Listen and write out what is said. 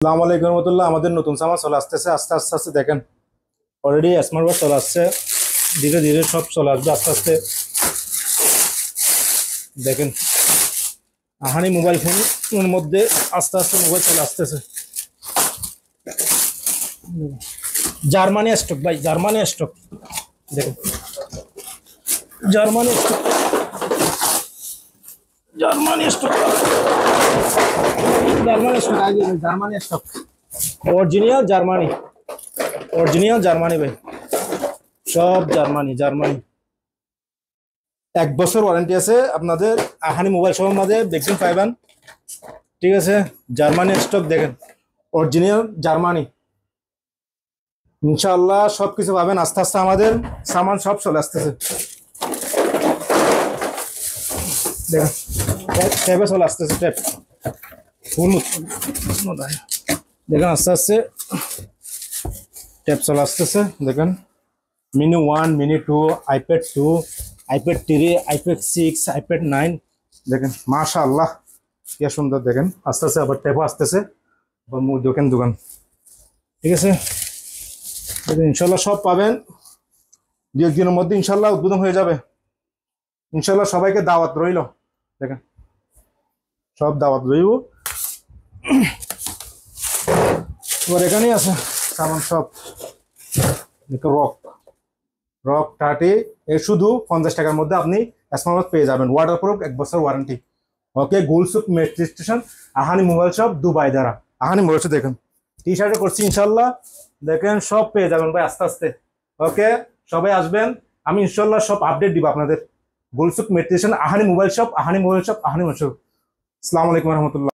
আসসালামু আলাইকুম রহমতুল্লাহ। আমাদের নতুন সামান চলে আসতেছে আস্তে আস্তে আস্তে দেখেন অলরেডি স্মার্ট ওয়াচ চলে আসছে। ধীরে ধীরে সব চলে আসবে আস্তে আস্তে। দেখেন আহানি মোবাইল ফোনের মধ্যে আস্তে আস্তে মোবাইল চলে আসতেছে। জার্মানি স্টক ভাই, জার্মানি স্টক। দেখেন Germany stock, Germany stock, Germany stock আগে Germany stock. Original Germany, original Germany ভাই, সব জার্মানি জার্মানি। 1 বছর ওয়ারেন্টি আছে আপনাদের। আহানি মোবাইল শপের মধ্যে দেখবেন পাইবেন। ঠিক আছে, জার্মানি স্টক দেখেন, অরিজিনাল জার্মানি। ইনশাআল্লাহ সব কিছু পাবেন আস্তে আস্তে। আমাদের সামান সব চলে আসতেছে দেখেন, ট্যাবে চলে আসতেছে। ট্যাব ফুল দেখেন আস্তে আস্তে ট্যাব চলে আসতেছে। দেখেন mini 1, mini 2, iPad 2, iPad 3, iPad 6, iPad 9। দেখেন মাশাআল্লাহ কি সুন্দর। দেখেন আস্তে আস্তে আবার ট্যাবও আসতেছে। দেখেন দোকান, ঠিক আছে। ইনশাল্লাহ সব পাবেন 2-1 দিনের মধ্যে। ইনশাল্লাহ উদ্বোধন হয়ে যাবে। ইনশাল্লাহ সবাইকে দাওয়াত রইল। দেখেন সব দাওয়াত রইব। এবার এখানেই আছে সামান সব। রক, রক 30 এ শুধু 50 টাকার মধ্যে আপনি স্মার্ট পেয়ে যাবেন। ওয়াটারপ্রুফ, 1 বছর warranty. Okay, Gold Souk metro station, Ahani mobile shop, Dubai দ্বারা। আহানি মোবাইল শপ দেখেন টি শার্টে করছি ইনশাল্লাহ। দেখেন সব পেয়ে যাবেন ভাই আস্তে আস্তে। ওকে, সবাই আসবেন। আমি ইনশাল্লাহ সব আপডেট দিব আপনাদের। Gold Souk metro station, Ahani mobile shop, Ahani mobile shop, Ahani mobile shop. আসসালামু আলাইকুম রহমতুল্লাহ।